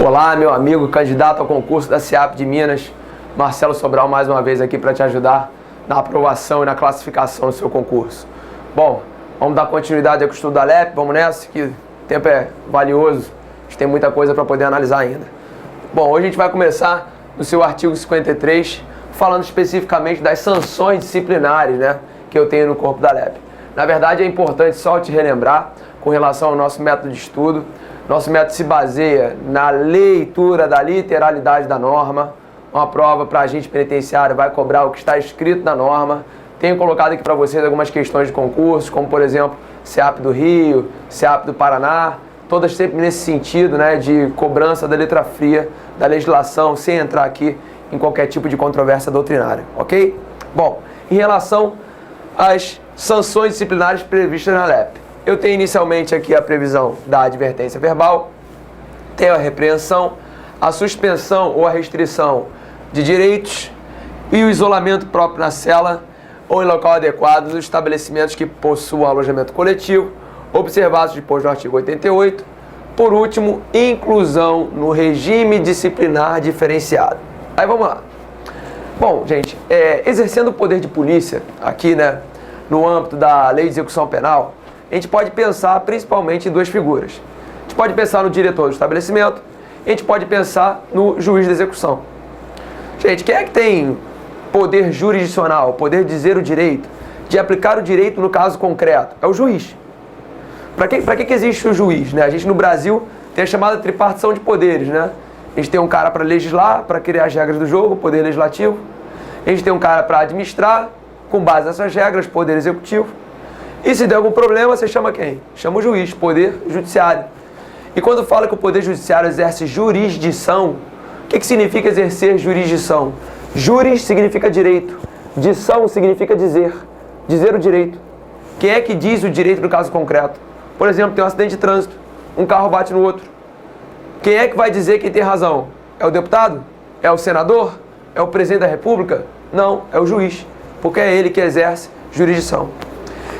Olá, meu amigo candidato ao concurso da SEAP de Minas, Marcelo Sobral, mais uma vez aqui para te ajudar na aprovação e na classificação do seu concurso. Bom, vamos dar continuidade ao estudo da LEP, vamos nessa, que o tempo é valioso, a gente tem muita coisa para poder analisar ainda. Bom, hoje a gente vai começar no seu artigo 53, falando especificamente das sanções disciplinares, que eu tenho no corpo da LEP. Na verdade, é importante só te relembrar com relação ao nosso método de estudo. Nosso método se baseia na leitura da literalidade da norma. Uma prova para agente penitenciário vai cobrar o que está escrito na norma. Tenho colocado aqui para vocês algumas questões de concurso, como por exemplo, SEAP do Rio, SEAP do Paraná, todas sempre nesse sentido, de cobrança da letra fria da legislação, sem entrar aqui em qualquer tipo de controvérsia doutrinária, ok? Bom, em relação às sanções disciplinares previstas na LEP, eu tenho inicialmente aqui a previsão da advertência verbal, tenho a repreensão, a suspensão ou a restrição de direitos e o isolamento próprio na cela ou em local adequado nos estabelecimentos que possuam alojamento coletivo, observados depois do artigo 88. Por último, inclusão no regime disciplinar diferenciado. Aí vamos lá. Bom, gente, exercendo o poder de polícia aqui, no âmbito da Lei de Execução Penal, a gente pode pensar principalmente em duas figuras. A gente pode pensar no diretor do estabelecimento, a gente pode pensar no juiz de execução. Gente, quem é que tem poder jurisdicional, poder de dizer o direito, de aplicar o direito no caso concreto? É o juiz. Para que existe o juiz? A gente no Brasil tem a chamada tripartição de poderes. A gente tem um cara para legislar, para criar as regras do jogo, poder legislativo. A gente tem um cara para administrar, com base nessas regras, poder executivo. E se der algum problema, você chama quem? Chama o juiz, poder judiciário. E quando fala que o poder judiciário exerce jurisdição, o que significa exercer jurisdição? Juris significa direito, dição significa dizer o direito. Quem é que diz o direito no caso concreto? Por exemplo, tem um acidente de trânsito, um carro bate no outro. Quem é que vai dizer quem tem razão? É o deputado? É o senador? É o presidente da república? Não, é o juiz, porque é ele que exerce jurisdição.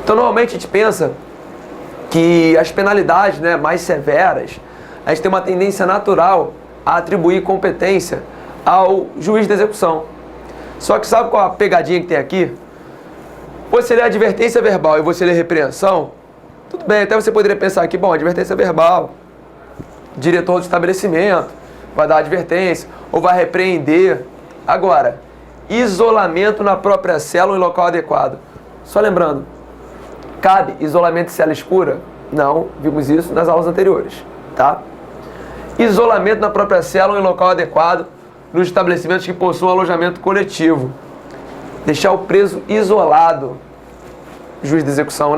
Então, normalmente a gente pensa que as penalidades mais severas, a gente tem uma tendência natural a atribuir competência ao juiz de execução. Só que sabe qual a pegadinha que tem aqui? Você lê advertência verbal e você lê repreensão, tudo bem, até você poderia pensar aqui, bom, advertência verbal, diretor do estabelecimento vai dar advertência ou vai repreender. Agora, isolamento na própria cela ou em local adequado. Só lembrando, cabe isolamento de cela escura? Não, vimos isso nas aulas anteriores, tá? Isolamento na própria cela ou em local adequado nos estabelecimentos que possuam alojamento coletivo. Deixar o preso isolado. Juiz de execução,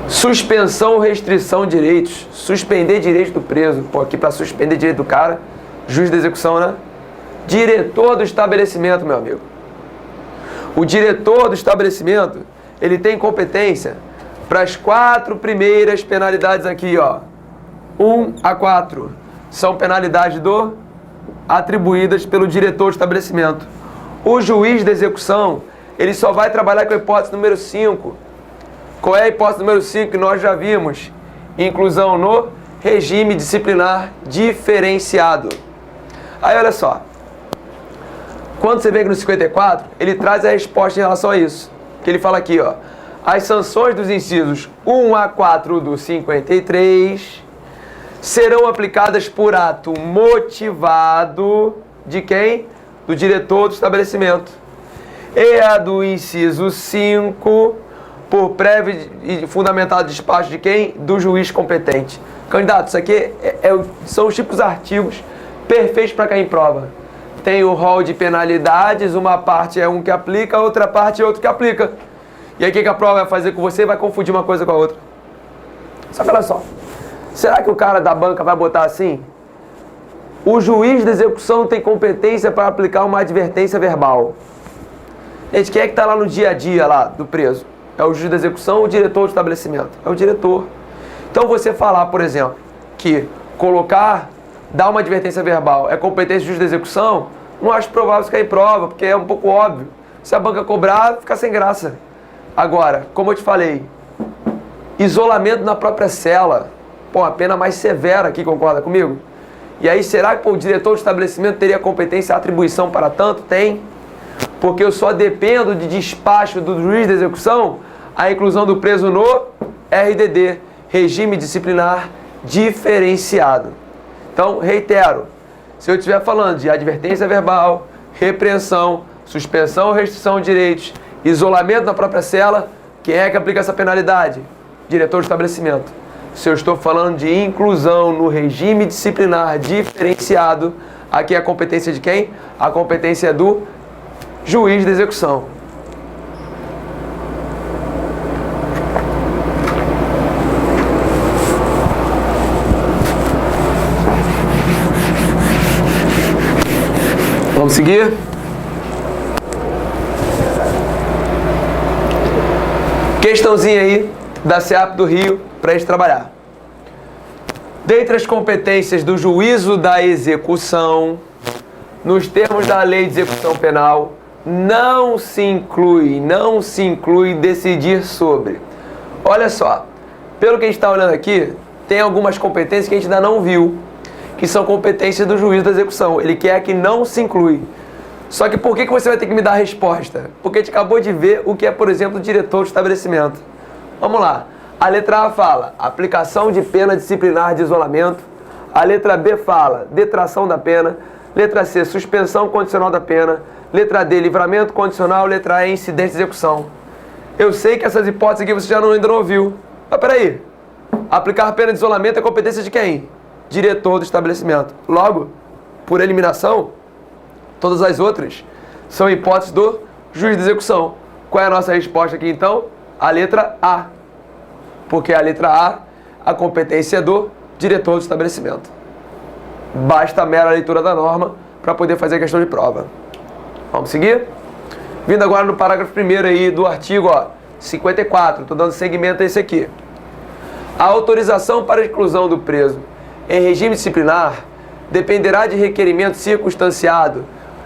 Suspensão ou restrição de direitos. Suspender direitos do preso. Pô, aqui para suspender direito do cara, juiz de execução, Diretor do estabelecimento, meu amigo. O diretor do estabelecimento, ele tem competência para as 4 primeiras penalidades aqui, 1 a 4. São penalidades atribuídas pelo diretor do estabelecimento. O juiz de execução, ele só vai trabalhar com a hipótese número 5. Qual é a hipótese número 5 que nós já vimos? Inclusão no regime disciplinar diferenciado. Aí, olha só. Quando você vem aqui no 54, ele traz a resposta em relação a isso. Que ele fala aqui, as sanções dos incisos 1 a 4 do 53 serão aplicadas por ato motivado de quem? Do diretor do estabelecimento. E a do inciso 5, por prévio e fundamentado despacho de quem? Do juiz competente. Candidato, isso aqui são os tipos de artigos perfeitos para cair em prova. Tem o rol de penalidades, uma parte é um que aplica, outra parte é outro que aplica. E aí o que a prova vai fazer com você? Vai confundir uma coisa com a outra. Só que olha só, será que o cara da banca vai botar assim? O juiz de execução tem competência para aplicar uma advertência verbal. Gente, quem é que está lá no dia a dia lá do preso? É o juiz de execução ou o diretor do estabelecimento? É o diretor. Então você falar, por exemplo, que dar uma advertência verbal é competência do juiz de execução, não acho provável isso cair em prova, porque é um pouco óbvio. Se a banca cobrar, fica sem graça. Agora, como eu te falei, isolamento na própria cela. uma pena mais severa aqui, concorda comigo? E aí, será que o diretor do estabelecimento teria competência e atribuição para tanto? Tem. Porque eu só dependo de despacho do juiz de execução a inclusão do preso no RDD, Regime Disciplinar Diferenciado. Então, reitero, se eu estiver falando de advertência verbal, repreensão, suspensão ou restrição de direitos, isolamento na própria cela, quem é que aplica essa penalidade? Diretor do estabelecimento. Se eu estou falando de inclusão no regime disciplinar diferenciado, aqui é a competência de quem? A competência é do juiz de execução. Vamos seguir? Questãozinha aí da SEAP do Rio para a gente trabalhar. Dentre as competências do juízo da execução, nos termos da Lei de Execução Penal, não se inclui decidir sobre. Olha só, pelo que a gente está olhando aqui, tem algumas competências que a gente ainda não viu, que são competências do juízo da execução. Ele quer que não se inclui. Só que por que você vai ter que me dar a resposta? Porque a gente acabou de ver o que é, por exemplo, o diretor do estabelecimento. Vamos lá. A letra A fala aplicação de pena disciplinar de isolamento. A letra B fala detração da pena. Letra C, suspensão condicional da pena. Letra D, livramento condicional. Letra E, incidente de execução. Eu sei que essas hipóteses aqui você ainda não ouviu. Mas peraí. Aplicar pena de isolamento é competência de quem? Diretor do estabelecimento. Logo, por eliminação, todas as outras são hipóteses do juiz de execução. Qual é a nossa resposta aqui, então? A letra A. Porque a letra A, a competência é do diretor do estabelecimento. Basta a mera leitura da norma para poder fazer a questão de prova. Vamos seguir? Vindo agora no parágrafo 1º aí do artigo 54. Estou dando seguimento a esse aqui. A autorização para a inclusão do preso em regime disciplinar dependerá de requerimento circunstanciado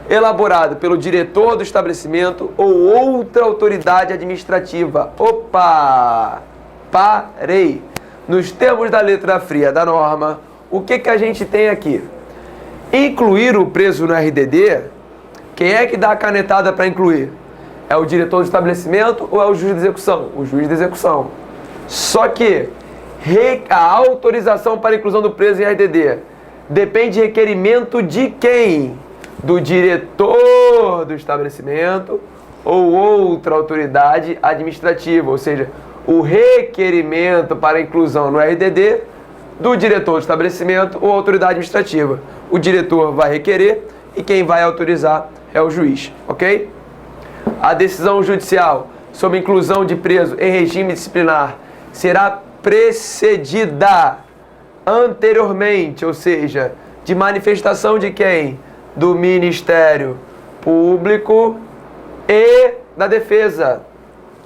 elaborado pelo diretor do estabelecimento ou outra autoridade administrativa. Opa! Parei! Nos termos da letra fria da norma, o que a gente tem aqui? Incluir o preso no RDD, quem é que dá a canetada para incluir? É o diretor do estabelecimento ou é o juiz de execução? O juiz de execução. Só que a autorização para a inclusão do preso em RDD depende de requerimento de quem? Do diretor do estabelecimento ou outra autoridade administrativa, ou seja, o requerimento para a inclusão no RDD do diretor do estabelecimento ou autoridade administrativa. O diretor vai requerer e quem vai autorizar é o juiz, ok? A decisão judicial sobre inclusão de preso em regime disciplinar será precedida anteriormente, ou seja, de manifestação de quem? Do Ministério Público e da Defesa,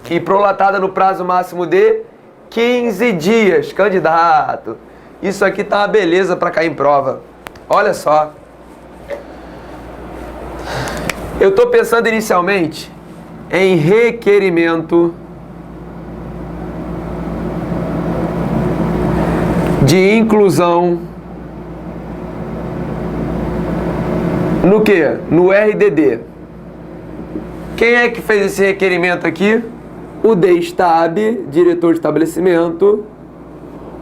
e prolatada no prazo máximo de 15 dias. Candidato, isso aqui tá uma beleza para cair em prova. Olha só. Eu estou pensando inicialmente em requerimento de inclusão no quê? No RDD. Quem é que fez esse requerimento aqui? O DESTAB, diretor de estabelecimento,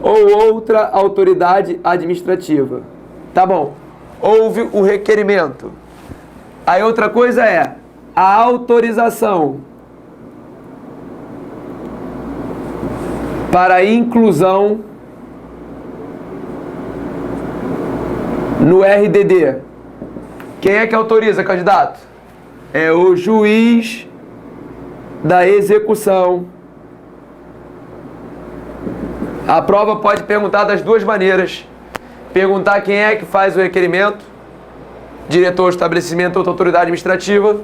ou outra autoridade administrativa. Tá bom. Houve o requerimento. Aí outra coisa é a autorização para inclusão no RDD. Quem é que autoriza, candidato? É o juiz da execução. A prova pode perguntar das duas maneiras. Perguntar quem é que faz o requerimento, diretor do estabelecimento ou autoridade administrativa,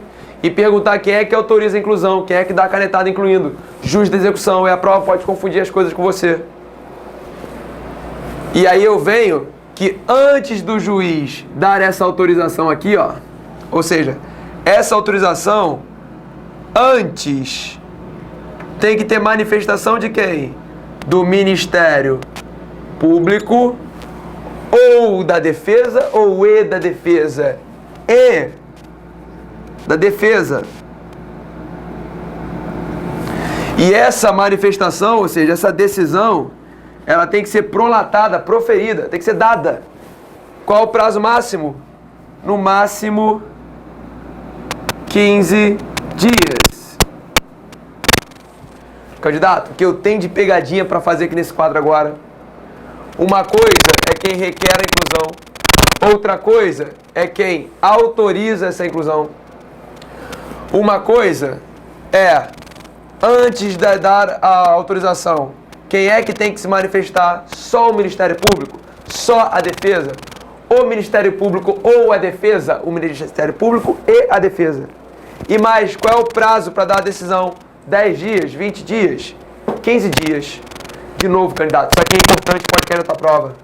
e perguntar quem é que autoriza a inclusão, quem é que dá a canetada incluindo, juiz da execução. E a prova pode confundir as coisas com você. E aí eu venho que antes do juiz dar essa autorização aqui, ou seja, essa autorização antes tem que ter manifestação de quem? Do Ministério Público ou da defesa ou e da defesa? E da defesa. E essa manifestação, ou seja, essa decisão, ela tem que ser prolatada, proferida, tem que ser dada. Qual o prazo máximo? No máximo 15 dias. Candidato, o que eu tenho de pegadinha para fazer aqui nesse quadro agora? Uma coisa é quem requer a inclusão, outra coisa é quem autoriza essa inclusão. Uma coisa é, antes de dar a autorização, quem é que tem que se manifestar? Só o Ministério Público? Só a defesa? O Ministério Público ou a defesa? O Ministério Público e a defesa. E mais, qual é o prazo para dar a decisão? 10 dias? 20 dias? 15 dias? De novo, candidato, isso aqui é importante, pode cair na tua prova.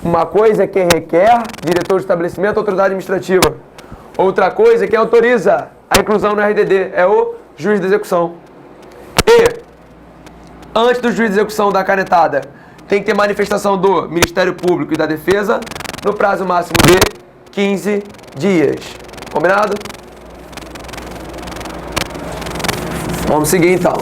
Uma coisa é quem requer, diretor de estabelecimento, autoridade administrativa. Outra coisa é quem autoriza a inclusão no RDD, é o juiz de execução. E, antes do juiz de execução da canetada, tem que ter manifestação do Ministério Público e da Defesa no prazo máximo de 15 dias. Combinado? Vamos seguir então.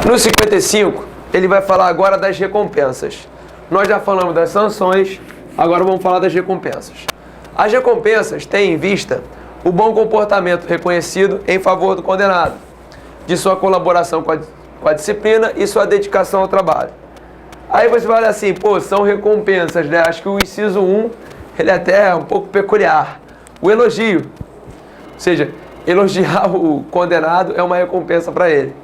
No 55, ele vai falar agora das recompensas. Nós já falamos das sanções, agora vamos falar das recompensas. As recompensas têm em vista o bom comportamento reconhecido em favor do condenado, de sua colaboração com a disciplina e sua dedicação ao trabalho. Aí você vai olhar assim, pô, são recompensas, né? Acho que o inciso 1, ele é até um pouco peculiar. O elogio, ou seja, elogiar o condenado é uma recompensa para ele.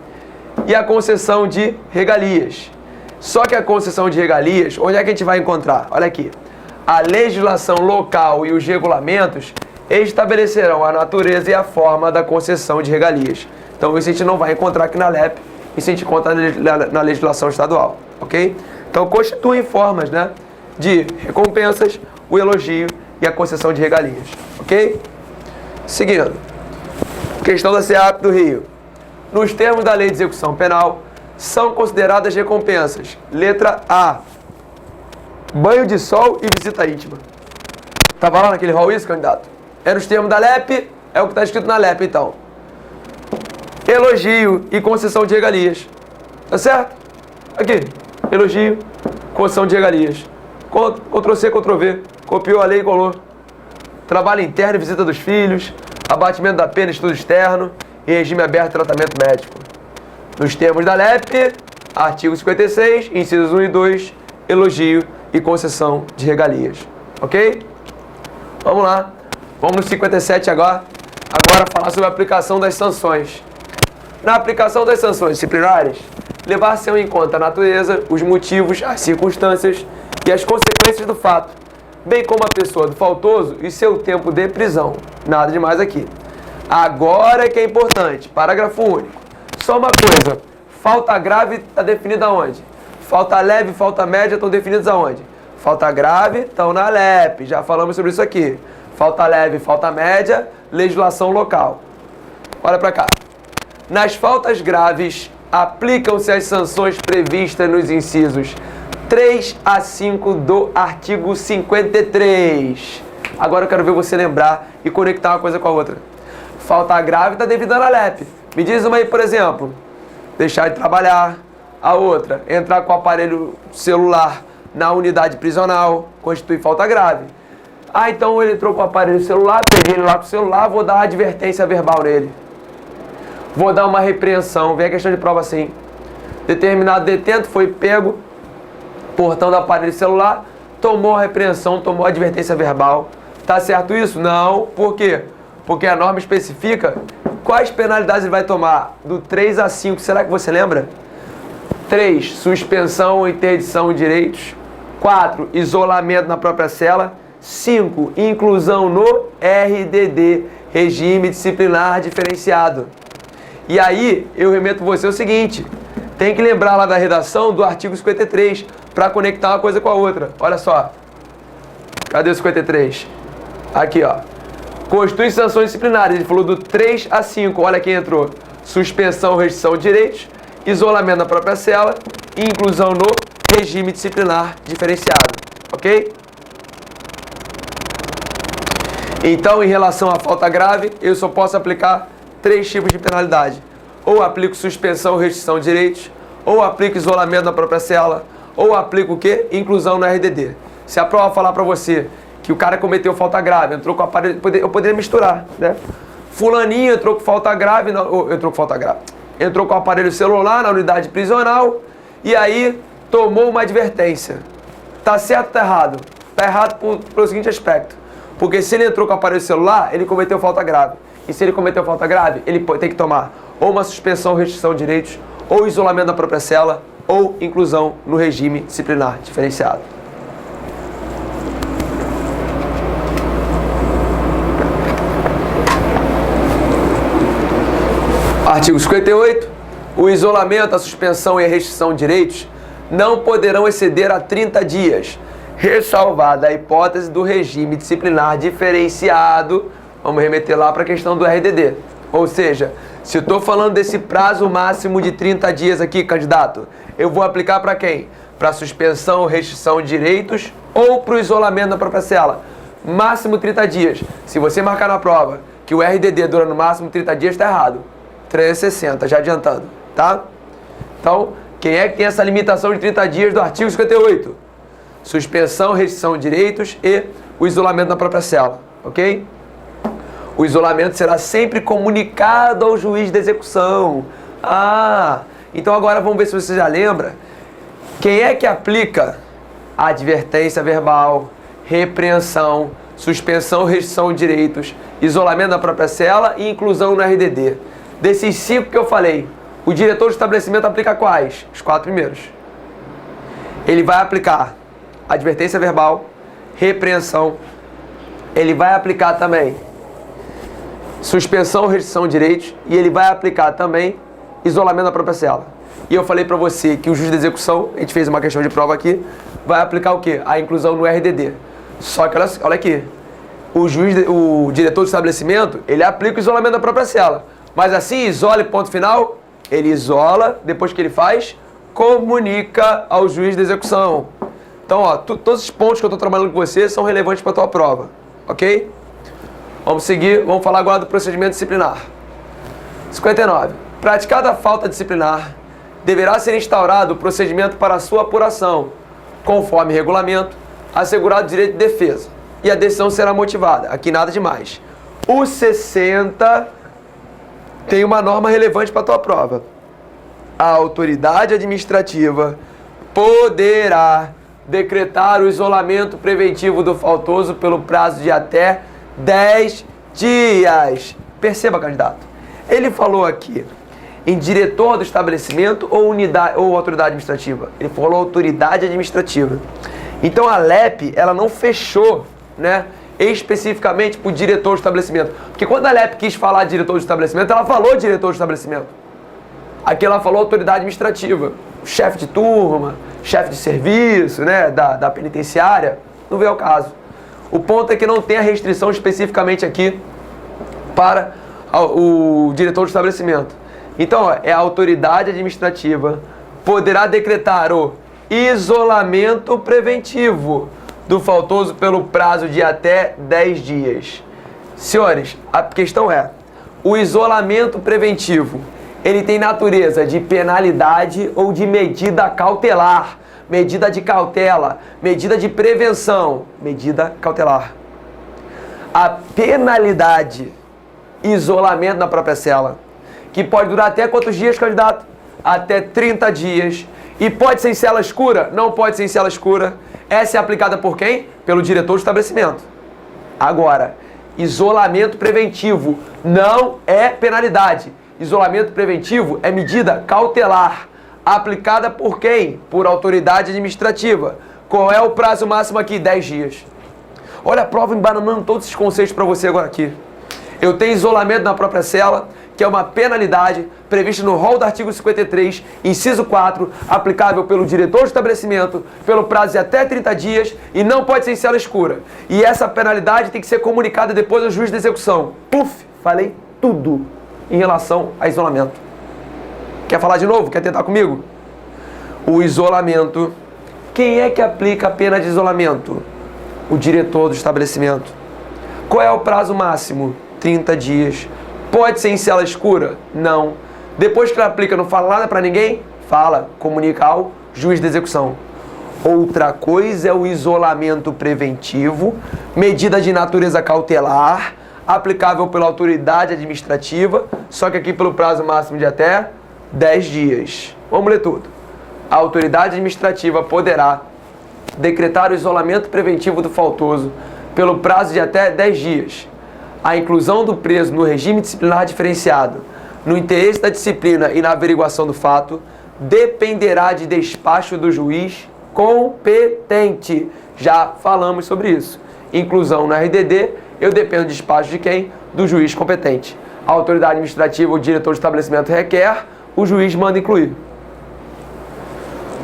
E a concessão de regalias. Só que a concessão de regalias, onde é que a gente vai encontrar? Olha aqui. A legislação local e os regulamentos estabelecerão a natureza e a forma da concessão de regalias. Então isso a gente não vai encontrar aqui na LEP, isso a gente encontra na legislação estadual, ok? Então constituem formas, né, de recompensas, o elogio e a concessão de regalias, ok? Seguindo. Questão da CEAP do Rio. Nos termos da Lei de Execução Penal, são consideradas recompensas. Letra A. Banho de sol e visita íntima. Estava lá naquele rol isso, candidato? É nos termos da LEP, é o que está escrito na LEP, então. Elogio e concessão de regalias. Tá certo? Aqui. Elogio, concessão de regalias. Ctrl+C, Ctrl+V. Copiou a lei e colou. Trabalho interno e visita dos filhos. Abatimento da pena, estudo externo. E regime aberto de tratamento médico. Nos termos da LEP, artigo 56, incisos 1 e 2, elogio e concessão de regalias. Ok? Vamos lá. Vamos no 57 agora falar sobre a aplicação das sanções. Na aplicação das sanções disciplinares, levar-se em conta a natureza, os motivos, as circunstâncias e as consequências do fato, bem como a pessoa do faltoso e seu tempo de prisão. Nada demais aqui. Agora que é importante, parágrafo único. Só uma coisa, falta grave está definida aonde? Falta leve e falta média estão definidos aonde? Falta grave estão na LEP, já falamos sobre isso aqui. Falta leve e falta média, legislação local. Olha para cá. Nas faltas graves, aplicam-se as sanções previstas nos incisos 3 a 5 do artigo 53. Agora eu quero ver você lembrar e conectar uma coisa com a outra. Falta grave está devidando na LEP. Me diz uma aí, por exemplo. Deixar de trabalhar. A outra, entrar com o aparelho celular na unidade prisional. Constitui falta grave. Ah, então ele entrou com o aparelho celular, peguei ele lá com o celular, vou dar uma advertência verbal nele. Vou dar uma repreensão. Vem a questão de prova assim. Determinado detento foi pego, portando o aparelho celular, tomou a repreensão, tomou a advertência verbal. Tá certo isso? Não. Por quê? Porque a norma especifica quais penalidades ele vai tomar. Do 3 a 5, será que você lembra? 3, suspensão ou interdição de direitos. 4, isolamento na própria cela. 5, inclusão no RDD. regime disciplinar diferenciado. E aí, eu remeto você o seguinte, tem que lembrar lá da redação do artigo 53 para conectar uma coisa com a outra. Olha só. Cadê o 53? Aqui, ó. Constitui sanções disciplinares. Ele falou do 3 a 5. Olha quem entrou. Suspensão, restrição de direitos, isolamento na própria cela e inclusão no regime disciplinar diferenciado. Ok? Então, em relação à falta grave, eu só posso aplicar 3 tipos de penalidade. Ou aplico suspensão, restrição de direitos, ou aplico isolamento na própria cela, ou aplico o quê? Inclusão no RDD. Se a prova falar para você que o cara cometeu falta grave, entrou com o aparelho, eu poderia misturar, né? Fulaninho entrou com falta grave, entrou com o aparelho celular na unidade prisional e aí tomou uma advertência. Tá certo ou tá errado? Tá errado pelo seguinte aspecto. Porque se ele entrou com o aparelho celular, ele cometeu falta grave. E se ele cometeu falta grave, ele tem que tomar ou uma suspensão, restrição de direitos, ou isolamento da própria cela, ou inclusão no regime disciplinar diferenciado. Artigo 58. O isolamento, a suspensão e a restrição de direitos não poderão exceder a 30 dias, ressalvada a hipótese do regime disciplinar diferenciado. Vamos remeter lá para a questão do RDD. Ou seja, se eu estou falando desse prazo máximo de 30 dias aqui, candidato, eu vou aplicar para quem? Para suspensão, restrição de direitos ou para o isolamento da própria cela. Máximo 30 dias. Se você marcar na prova que o RDD dura no máximo 30 dias, está errado. 360, já adiantando, tá? Então, quem é que tem essa limitação de 30 dias do artigo 58? Suspensão, restrição de direitos e o isolamento da própria cela, ok? O isolamento será sempre comunicado ao juiz de execução. Ah, então agora vamos ver se você já lembra. Quem é que aplica a advertência verbal, repreensão, suspensão, restrição de direitos, isolamento da própria cela e inclusão no RDD? Desses 5 que eu falei, o diretor do estabelecimento aplica quais? Os 4 primeiros. Ele vai aplicar advertência verbal, repreensão, ele vai aplicar também suspensão, restrição de direitos e ele vai aplicar também isolamento da própria cela. E eu falei para você que o juiz de execução, a gente fez uma questão de prova aqui, vai aplicar o quê? A inclusão no RDD. Só que olha aqui, o diretor do estabelecimento, ele aplica o isolamento da própria cela. Mas assim, isola e ponto final, ele isola, depois que ele faz, comunica ao juiz de execução. Então, ó, todos os pontos que eu estou trabalhando com você são relevantes para a tua prova, ok? Vamos seguir, vamos falar agora do procedimento disciplinar. 59. Praticada a falta disciplinar, deverá ser instaurado o procedimento para a sua apuração, conforme regulamento, assegurado o direito de defesa. E a decisão será motivada. Aqui nada demais. O 60 tem uma norma relevante para a tua prova. A autoridade administrativa poderá decretar o isolamento preventivo do faltoso pelo prazo de até 10 dias. Perceba, candidato. Ele falou aqui em diretor do estabelecimento ou unidade ou autoridade administrativa. Ele falou autoridade administrativa. Então a LEP, ela não fechou, né, especificamente para o diretor do estabelecimento. Porque quando a LEP quis falar de diretor do estabelecimento, ela falou diretor do estabelecimento. Aqui ela falou autoridade administrativa. Chefe de turma, chefe de serviço, né, da penitenciária. Não veio ao caso. O ponto é que não tem a restrição especificamente aqui para o diretor do estabelecimento. Então, ó, é a autoridade administrativa poderá decretar o isolamento preventivo do faltoso pelo prazo de até 10 dias. Senhores, a questão é, o isolamento preventivo, ele tem natureza de penalidade ou de medida cautelar? Medida de cautela, medida de prevenção, medida cautelar. A penalidade, isolamento na própria cela, que pode durar até quantos dias, candidato? Até 30 dias. E pode ser em cela escura? Não pode ser em cela escura. Essa é aplicada por quem? Pelo diretor do estabelecimento. Agora, isolamento preventivo não é penalidade. Isolamento preventivo é medida cautelar. Aplicada por quem? Por autoridade administrativa. Qual é o prazo máximo aqui? 10 dias. Olha a prova embananando todos esses conceitos para você agora aqui. Eu tenho isolamento na própria cela, que é uma penalidade prevista no rol do artigo 53, inciso 4, aplicável pelo diretor do estabelecimento, pelo prazo de até 30 dias e não pode ser em cela escura. E essa penalidade tem que ser comunicada depois ao juiz de execução. Puf, falei tudo em relação a isolamento. Quer falar de novo? Quer tentar comigo? O isolamento. Quem é que aplica a pena de isolamento? O diretor do estabelecimento. Qual é o prazo máximo? 30 dias. Pode ser em cela escura? Não. Depois que ele aplica, não fala nada pra ninguém? Fala. Comunica ao juiz de execução. Outra coisa é o isolamento preventivo, medida de natureza cautelar, aplicável pela autoridade administrativa, só que aqui pelo prazo máximo de até 10 dias. Vamos ler tudo. A autoridade administrativa poderá decretar o isolamento preventivo do faltoso pelo prazo de até 10 dias. A inclusão do preso no regime disciplinar diferenciado, no interesse da disciplina e na averiguação do fato, dependerá de despacho do juiz competente. Já falamos sobre isso. Inclusão no RDD, eu dependo do despacho de quem? Do juiz competente. A autoridade administrativa, o diretor do estabelecimento requer, o juiz manda incluir.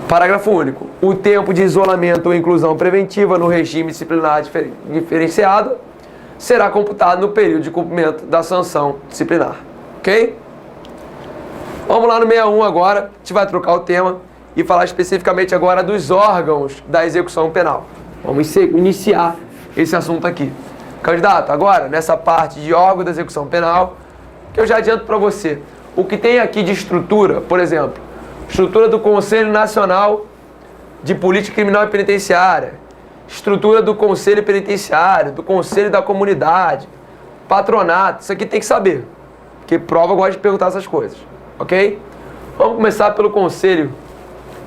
Parágrafo único. O tempo de isolamento ou inclusão preventiva no regime disciplinar diferenciado será computado no período de cumprimento da sanção disciplinar. Ok? Vamos lá no 61 agora. A gente vai trocar o tema e falar especificamente agora dos órgãos da execução penal. Vamos iniciar esse assunto aqui. Candidato, agora, nessa parte de órgão da execução penal, que eu já adianto para você. O que tem aqui de estrutura, por exemplo, estrutura do Conselho Nacional de Política Criminal e Penitenciária, estrutura do Conselho Penitenciário, do Conselho da Comunidade, patronato, isso aqui tem que saber, porque prova gosta de perguntar essas coisas, ok? Vamos começar pelo Conselho.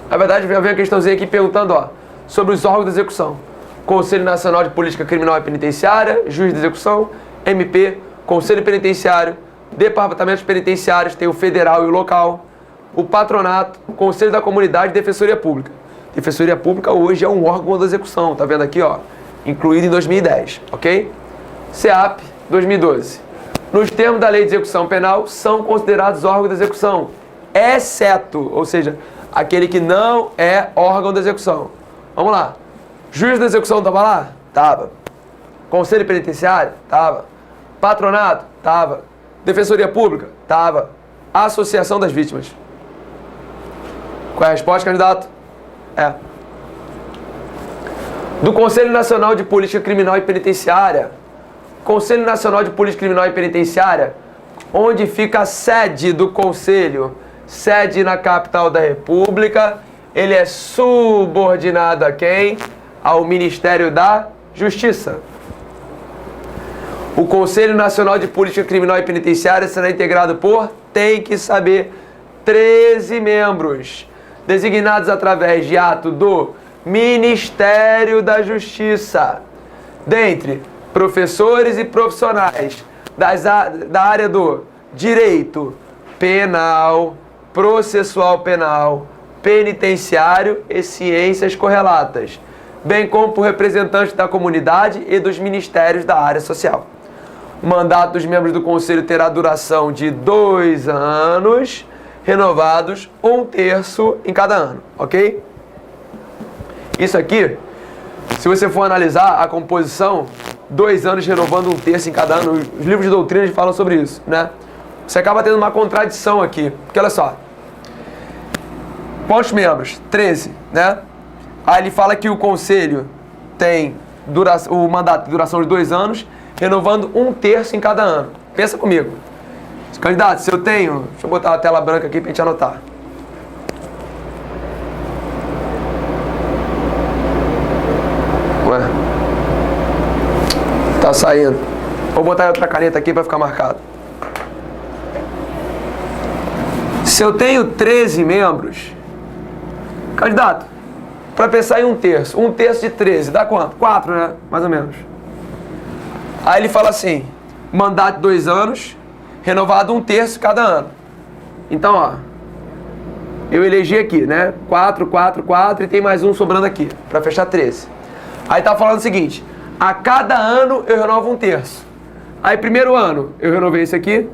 Na verdade, já vem a questãozinha aqui perguntando, ó, sobre os órgãos de execução. Conselho Nacional de Política Criminal e Penitenciária, Juiz de Execução, MP, Conselho Penitenciário, Departamentos Penitenciários, tem o federal e o local, o patronato, Conselho da Comunidade e Defensoria Pública. Defensoria Pública hoje é um órgão da execução, tá vendo aqui, ó, incluído em 2010, ok? CEAP, 2012. Nos termos da Lei de Execução Penal, são considerados órgãos da execução, exceto, ou seja, aquele que não é órgão da execução. Vamos lá. Juiz da execução estava lá? Tava. Conselho Penitenciário? Tava. Patronato? Tava. Defensoria Pública? Tava. Associação das Vítimas. Qual é a resposta, candidato? É. Do Conselho Nacional de Política Criminal e Penitenciária. Conselho Nacional de Política Criminal e Penitenciária, onde fica a sede do Conselho, sede na capital da República, ele é subordinado a quem? Ao Ministério da Justiça. O Conselho Nacional de Política Criminal e Penitenciária será integrado por, tem que saber, 13 membros, designados através de ato do Ministério da Justiça, dentre professores e profissionais da área do direito penal, processual penal, penitenciário e ciências correlatas, bem como por representantes da comunidade e dos ministérios da área social. O mandato dos membros do Conselho terá duração de 2 anos, renovados 1/3 em cada ano, ok? Isso aqui, se você for analisar a composição, 2 anos renovando 1/3 em cada ano, os livros de doutrina falam sobre isso, né? Você acaba tendo uma contradição aqui, porque olha só, quantos membros? 13, né? Aí ele fala que o conselho tem o mandato de duração de 2 anos, renovando 1/3 em cada ano. Pensa comigo. Candidato, se eu tenho... Deixa eu botar a tela branca aqui pra gente anotar. Ué? Tá saindo. Vou botar outra caneta aqui pra ficar marcado. Se eu tenho 13 membros... Candidato, para pensar em 1/3. 1/3 de 13, dá quanto? 4, né? Mais ou menos. Aí ele fala assim, mandato de 2 anos, renovado 1/3 cada ano. Então, ó, eu elegi aqui, né? 4, 4, 4 e tem mais um sobrando aqui, para fechar 13. Aí tá falando o seguinte, a cada ano eu renovo 1/3. Aí primeiro ano eu renovei esse aqui,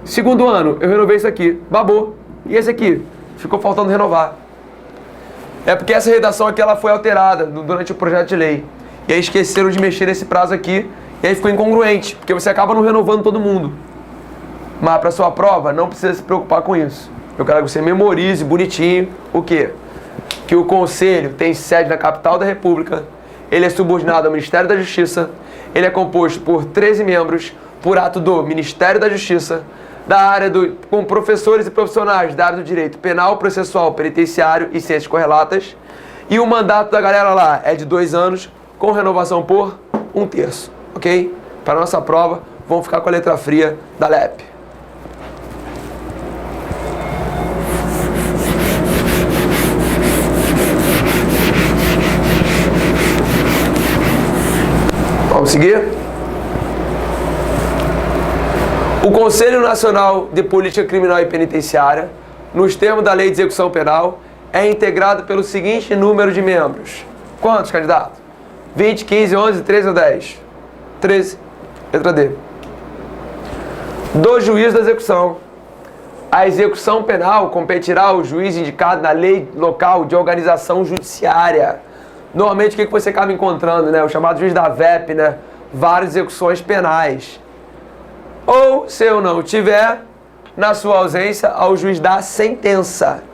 segundo ano eu renovei esse aqui, babou. E esse aqui? Ficou faltando renovar. É porque essa redação aqui ela foi alterada durante o projeto de lei. E aí esqueceram de mexer nesse prazo aqui, e aí ficou incongruente, porque você acaba não renovando todo mundo. Mas para sua prova, não precisa se preocupar com isso. Eu quero que você memorize bonitinho o quê? Que o Conselho tem sede na capital da República, ele é subordinado ao Ministério da Justiça, ele é composto por 13 membros, por ato do Ministério da Justiça, com professores e profissionais da área do direito penal, processual, penitenciário e ciências correlatas. E o mandato da galera lá é de 2 anos, com renovação por 1/3, ok? Para a nossa prova, vamos ficar com a letra fria da LEP. Vamos seguir? O Conselho Nacional de Política Criminal e Penitenciária, nos termos da Lei de Execução Penal, é integrado pelo seguinte número de membros. Quantos, candidato? 20, 15, 11, 13 ou 10? 13. Letra D. Do juiz da execução. A execução penal competirá ao juiz indicado na lei local de organização judiciária. Normalmente, o que você acaba encontrando, né? O chamado juiz da VEP, né? Várias execuções penais. Ou, se eu não tiver, na sua ausência, ao juiz da sentença.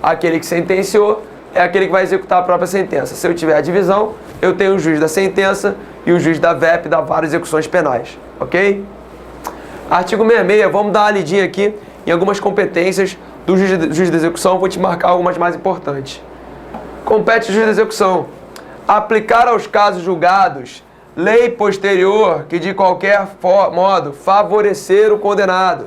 Aquele que sentenciou é aquele que vai executar a própria sentença. Se eu tiver a divisão, eu tenho o juiz da sentença e o juiz da VEP, da várias execuções penais. Ok? Artigo 66, vamos dar uma lidinha aqui em algumas competências do juiz da execução. Vou te marcar algumas mais importantes. Compete ao juiz da execução aplicar aos casos julgados lei posterior que de qualquer modo favorecer o condenado.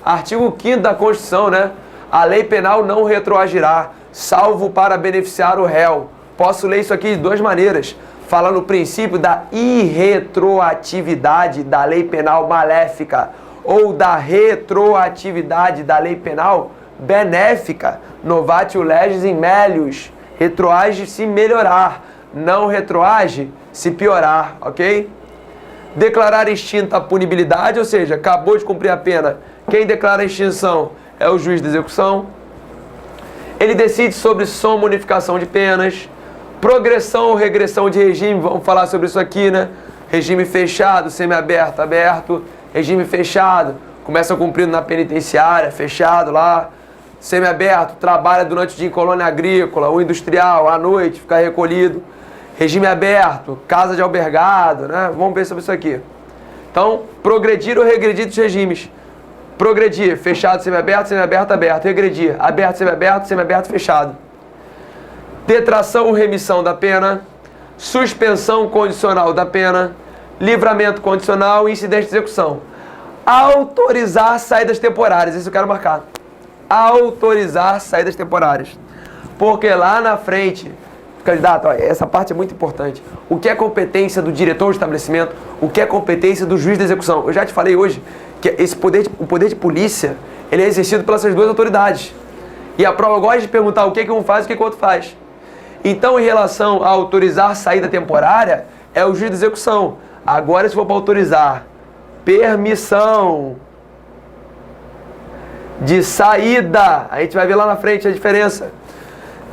Artigo 5º da Constituição, né? A lei penal não retroagirá, salvo para beneficiar o réu. Posso ler isso aqui de 2 maneiras. Fala no princípio da irretroatividade da lei penal maléfica ou da retroatividade da lei penal benéfica. Novatio legis in melius. Retroage se melhorar, não retroage se piorar, ok? Declarar extinta a punibilidade, ou seja, acabou de cumprir a pena. Quem declara a extinção é o juiz da execução. Ele decide sobre soma ou unificação de penas, progressão ou regressão de regime, vamos falar sobre isso aqui, né? Regime fechado, semiaberto, aberto. Regime fechado, começa cumprindo na penitenciária, fechado lá. Semiaberto, trabalha durante o dia em colônia agrícola ou industrial, à noite, fica recolhido. Regime aberto, casa de albergado, né? Vamos ver sobre isso aqui. Então, progredir ou regredir dos regimes. Progredir, fechado, semiaberto, aberto. Regredir, aberto, semiaberto, fechado. Detração ou remissão da pena. Suspensão condicional da pena. Livramento condicional e incidente de execução. Autorizar saídas temporárias, isso eu quero marcar. Autorizar saídas temporárias. Porque lá na frente, candidato, ó, essa parte é muito importante. O que é competência do diretor do estabelecimento, o que é competência do juiz da execução. Eu já te falei hoje que o poder de polícia, ele é exercido pelas essas 2 autoridades. E a prova gosta de perguntar o que um faz e o que o outro faz. Então, em relação a autorizar saída temporária, é o juiz da execução. Agora, se for para autorizar permissão de saída, a gente vai ver lá na frente a diferença.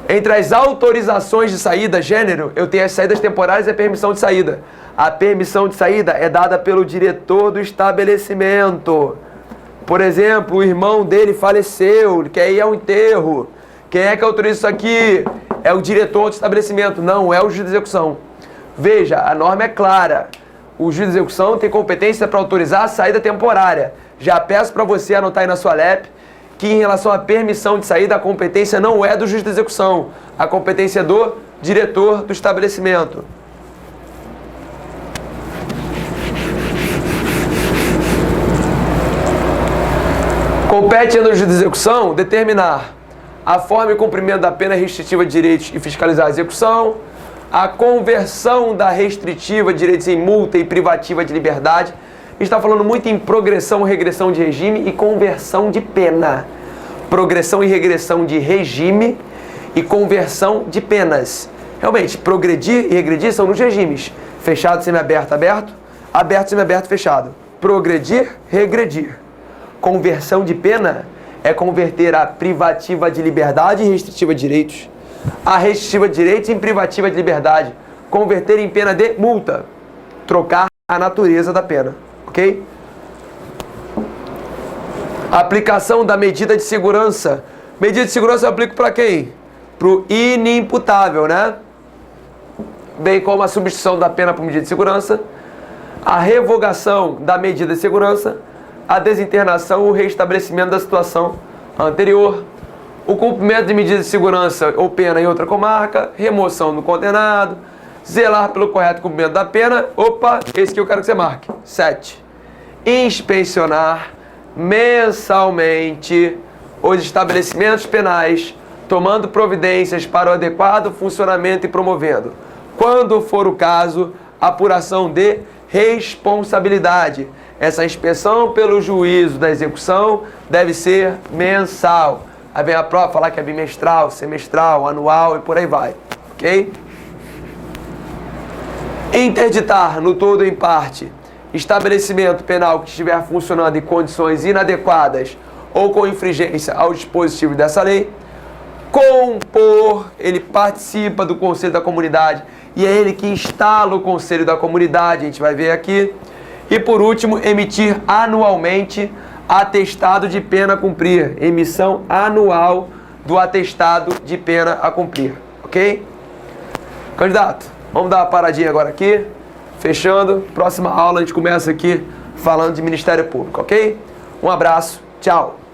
Entre as autorizações de saída, gênero, eu tenho as saídas temporárias e a permissão de saída. A permissão de saída é dada pelo diretor do estabelecimento. Por exemplo, o irmão dele faleceu, que aí é um enterro. Quem é que autoriza isso aqui? É o diretor do estabelecimento, não é o juiz de execução. Veja, a norma é clara. O juiz de execução tem competência para autorizar a saída temporária. Já peço para você anotar aí na sua LEP que em relação à permissão de saída, a competência não é do juiz de execução. A competência é do diretor do estabelecimento. Compete ao juiz de execução determinar a forma e cumprimento da pena restritiva de direitos e fiscalizar a execução, a conversão da restritiva de direitos em multa e privativa de liberdade. A gente está falando muito em progressão e regressão de regime e conversão de pena. Progressão e regressão de regime e conversão de penas. Realmente, progredir e regredir são nos regimes. Fechado, semiaberto, aberto. Aberto, semiaberto, fechado. progredir, regredir. Conversão de pena é converter a privativa de liberdade em restritiva de direitos, a restritiva de direitos em privativa de liberdade, converter em pena de multa, trocar a natureza da pena, ok? Aplicação da medida de segurança. Medida de segurança eu aplico para quem? Para o inimputável, né? Bem como a substituição da pena por medida de segurança, a revogação da medida de segurança, a desinternação ou restabelecimento da situação anterior, o cumprimento de medida de segurança ou pena em outra comarca, remoção do condenado, zelar pelo correto cumprimento da pena. Opa, esse que eu quero que você marque. 7. Inspecionar mensalmente os estabelecimentos penais, tomando providências para o adequado funcionamento e promovendo, quando for o caso, apuração de responsabilidade. Essa inspeção pelo juízo da execução deve ser mensal. Aí vem a prova falar que é bimestral, semestral, anual e por aí vai, ok? Interditar no todo ou em parte estabelecimento penal que estiver funcionando em condições inadequadas ou com infringência ao dispositivo dessa lei. Compor, ele participa do conselho da comunidade e é ele que instala o conselho da comunidade, a gente vai ver aqui. E por último, emitir anualmente atestado de pena a cumprir, emissão anual do atestado de pena a cumprir, ok? Candidato, vamos dar uma paradinha agora aqui, fechando. Próxima aula a gente começa aqui falando de Ministério Público, ok? Um abraço, tchau!